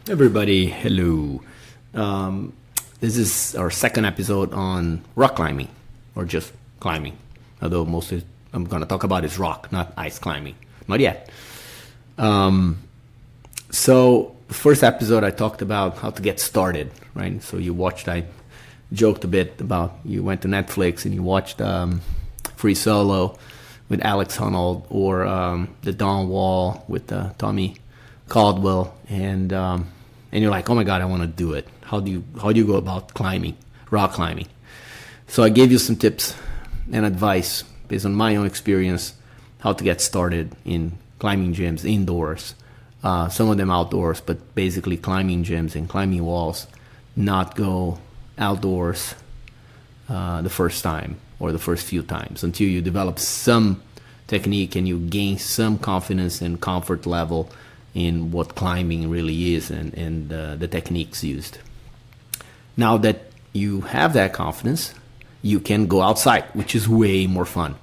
Everybody, hello. Um, this is our second episode on rock climbing, or just climbing. Although mostly I'm going to talk about is rock, not ice climbing. Not yet. Um, so, first episode I talked about how to get started, right? So you watched, I joked a bit about you went to Netflix and you watched Free Solo with Alex Honnold or The Dawn Wall with Tommy Caldwell, and you're like, oh my god, I want to do it. How do you go about climbing, rock climbing? So I gave you some tips and advice based on my own experience how to get started in climbing gyms indoors, some of them outdoors, but basically climbing gyms and climbing walls. Not go outdoors the first time or the first few times until you develop some technique and you gain some confidence and comfort level in what climbing really is and the techniques used. Now that you have that confidence, you can go outside, which is way more fun,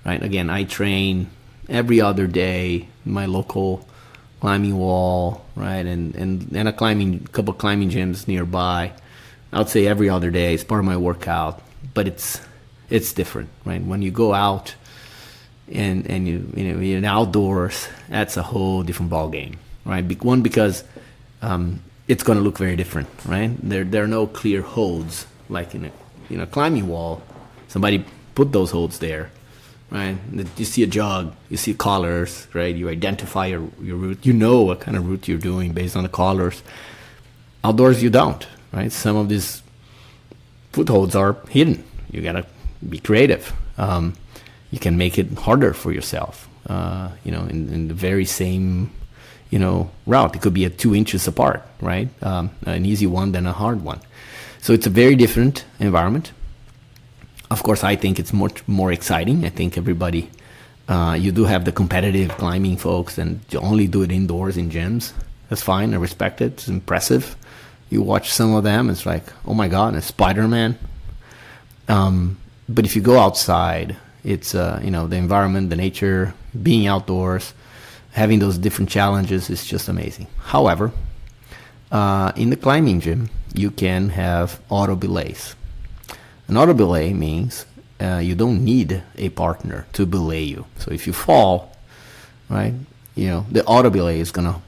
right? Again, I train every other day in my local climbing wall, right? And a couple climbing gyms nearby. I would say every other day is part of my workout, but it's different, right? When you go out and you're outdoors, that's a whole different ball game, right? One, because it's going to look very different, right? There are no clear holds like in a climbing wall. Somebody put those holds there, right? You see a jog, you see collars, right? You identify your route. You know what kind of route you're doing based on the collars. Outdoors, you don't, right? Some of these footholds are hidden. You gotta be creative. You can make it harder for yourself. In the very same, route. It could be a 2 inches apart, right? An easy one than a hard one. So it's a very different environment. Of course, I think it's much more exciting. I think everybody, you do have the competitive climbing folks and you only do it indoors in gyms. That's fine. I respect it. It's impressive. You watch some of them, it's like, oh my God, it's Spider-Man. But if you go outside, it's, the environment, the nature, being outdoors, having those different challenges is just amazing. However, in the climbing gym, you can have auto belays. An auto belay means you don't need a partner to belay you. So if you fall, right, the auto belay is going to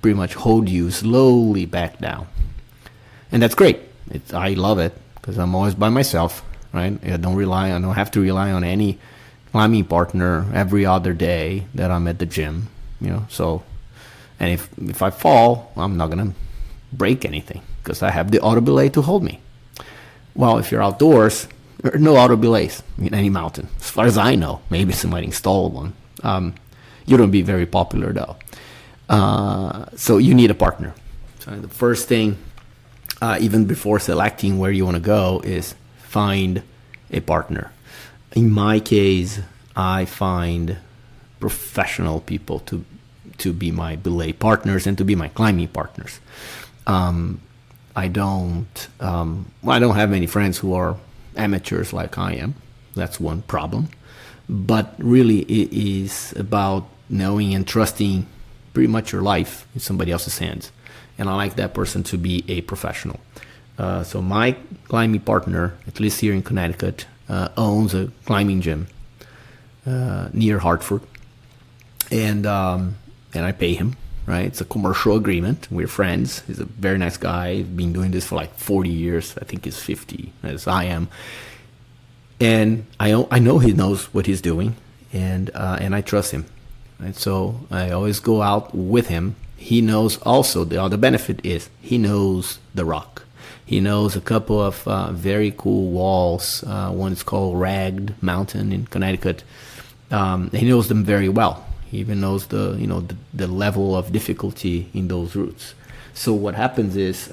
pretty much hold you slowly back down. And that's great. I love it because I'm always by myself, right? I don't have to rely on any climbing partner every other day that I'm at the gym, So, and if I fall, I'm not gonna break anything because I have the auto belay to hold me. Well, if you're outdoors, there are no auto belays in any mountain, as far as I know. Maybe somebody installed one. You don't be very popular though. So you need a partner. So the first thing, even before selecting where you want to go, is find a partner. In my case, I find professional people to be my belay partners and to be my climbing partners. I don't have many friends who are amateurs like I am. That's one problem. But really, it is about knowing and trusting pretty much your life in somebody else's hands. And I like that person to be a professional. So my climbing partner, at least here in Connecticut, owns a climbing gym near Hartford, and I pay him. Right, it's a commercial agreement. We're friends. He's a very nice guy. He's been doing this for like 40 years. I think he's 50, as I am. And I know he knows what he's doing, and I trust him. Right, so I always go out with him. He knows also the other benefit is he knows the rock. He knows a couple of very cool walls. One is called Ragged Mountain in Connecticut. He knows them very well. He even knows the level of difficulty in those routes. So what happens is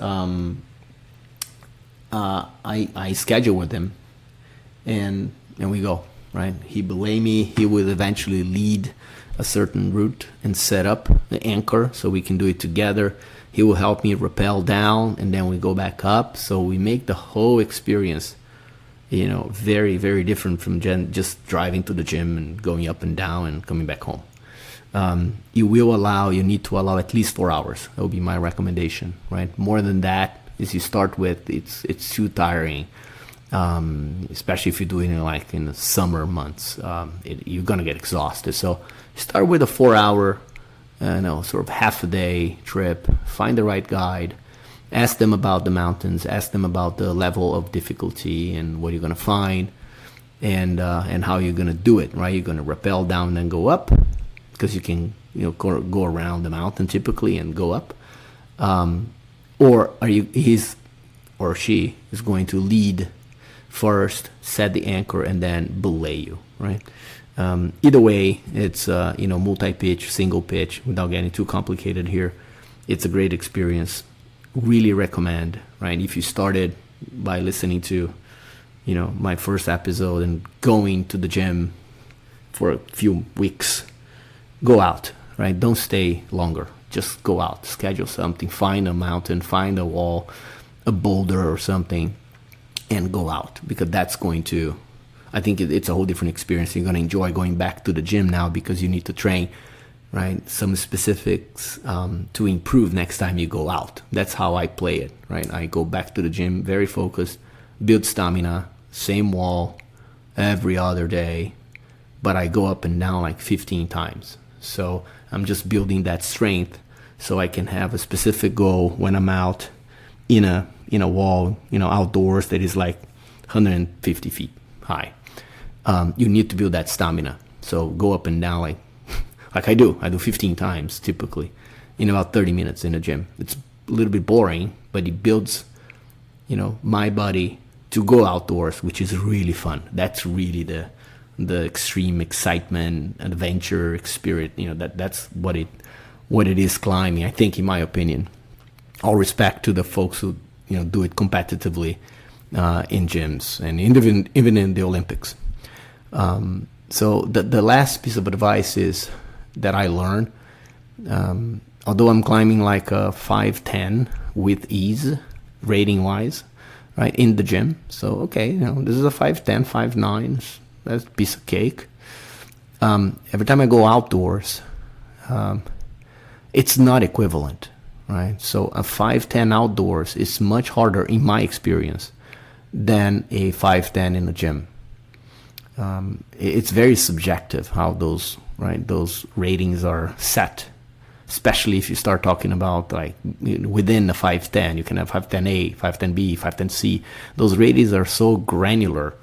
I schedule with him, and we go, right? He belay me. He will eventually lead a certain route and set up the anchor so we can do it together. He will help me rappel down, and then we go back up. So we make the whole experience, very, very different from just driving to the gym and going up and down and coming back home. you need to allow at least 4 hours. That would be my recommendation, right? More than that, as you start with, it's too tiring. Especially if you're doing it like in the summer months, you're gonna get exhausted. So start with a 4 hour, sort of half a day trip. Find the right guide. Ask them about the mountains. Ask them about the level of difficulty and what you're gonna find, and how you're gonna do it. Right? You're gonna rappel down and then go up, because you can go around the mountain typically and go up. Or he's or she is going to lead first, set the anchor, and then belay you, right? Either way, it's multi-pitch, single pitch, without getting too complicated here. It's a great experience. Really recommend, right? If you started by listening to, my first episode and going to the gym for a few weeks, go out, right? Don't stay longer. Just go out, schedule something, find a mountain, find a wall, a boulder or something, and go out, because that's going to, I think it's a whole different experience. You're going to enjoy going back to the gym now because you need to train, right? Some specifics to improve next time you go out. That's how I play it, right? I go back to the gym very focused, build stamina, same wall every other day, but I go up and down like 15 times. So I'm just building that strength so I can have a specific goal when I'm out in a wall, outdoors that is like 150 feet high. You need to build that stamina. So go up and down like I do 15 times typically in about 30 minutes in the gym. It's a little bit boring, but it builds, my body to go outdoors, which is really fun. That's really the extreme excitement, adventure spirit. That's what it is climbing, I think, in my opinion. All respect to the folks who do it competitively in gyms and even in the Olympics. So the last piece of advice is that I learned, although I'm climbing like a 5'10" with ease, rating wise, right, in the gym. So okay, this is a 5'10", 5'9", that's a piece of cake. Every time I go outdoors, it's not equivalent. Right, so a 5'10" outdoors is much harder, in my experience, than a 5'10" in the gym. It's very subjective how those ratings are set, especially if you start talking about like within the 5'10". You can have 5'10A, 5'10B, 5'10C. Those ratings are so granular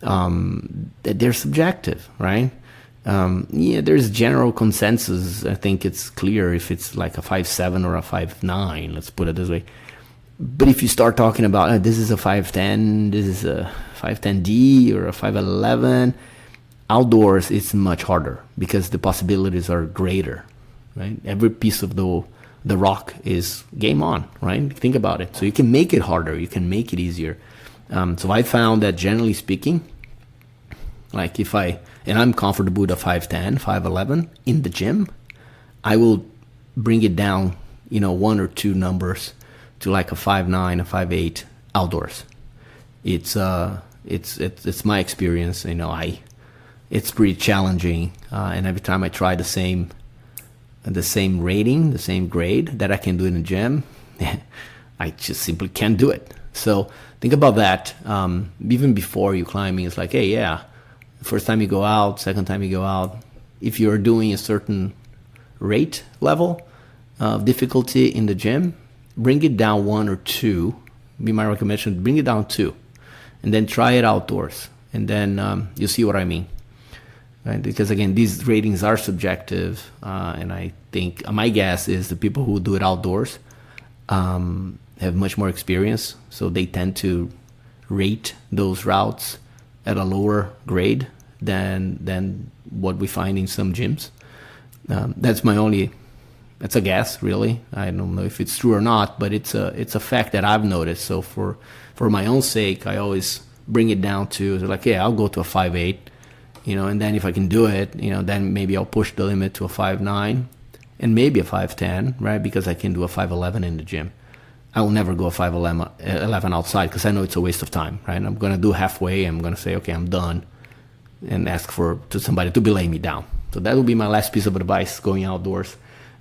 that they're subjective, right? There's general consensus. I think it's clear if it's like a 5'7" or a 5'9", let's put it this way. But if you start talking about this is a 5'10", this is a 5'10D or a 5'11", outdoors it's much harder because the possibilities are greater, right? Every piece of the rock is game on, right? Think about it. So you can make it harder, you can make it easier. So I found that generally speaking, like and I'm comfortable with a 5'10", 5'11" in the gym, I will bring it down, one or two numbers to like a 5'9", a 5'8" outdoors. It's my experience. It's pretty challenging, and every time I try the same rating, the same grade that I can do in the gym, I just simply can't do it. So think about that. Even before you climbing, it's like, hey, yeah. First time you go out, second time you go out, if you're doing a certain rate level of difficulty in the gym, bring it down one or two. Be my recommendation, bring it down two. And then try it outdoors. And then you'll see what I mean. Right? Because again, these ratings are subjective. And I think my guess is the people who do it outdoors have much more experience. So they tend to rate those routes at a lower grade than what we find in some gyms. That's a guess, really. I don't know if it's true or not, but it's a fact that I've noticed. So for my own sake, I always bring it down to like, yeah, I'll go to a 5'8", and then if I can do it, then maybe I'll push the limit to a 5'9", and maybe a 5'10", right? Because I can do a 5'11" in the gym. I will never go a 5'11" outside because I know it's a waste of time, right? I'm going to do halfway. I'm going to say, okay, I'm done, and ask to somebody to belay me down. So that will be my last piece of advice going outdoors.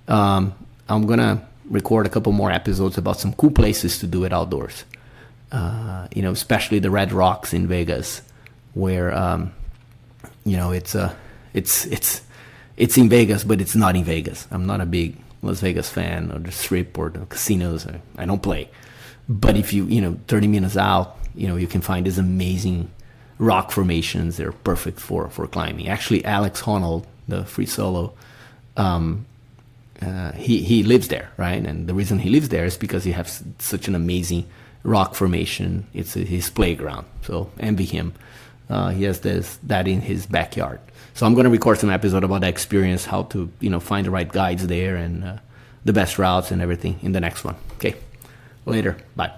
I'm going to record a couple more episodes about some cool places to do it outdoors. Especially the Red Rocks in Vegas, where, it's in Vegas, but it's not in Vegas. I'm not a big Las Vegas fan, or the Strip, or the casinos. I don't play. But if you 30 minutes out, you can find these amazing rock formations. They're perfect for climbing. Actually, Alex Honnold, the free solo, he lives there, right? And the reason he lives there is because he has such an amazing rock formation. It's his playground. So envy him. He has that in his backyard. So I'm going to record some episode about that experience, how to find the right guides there, and the best routes and everything in the next one. Okay, later, bye.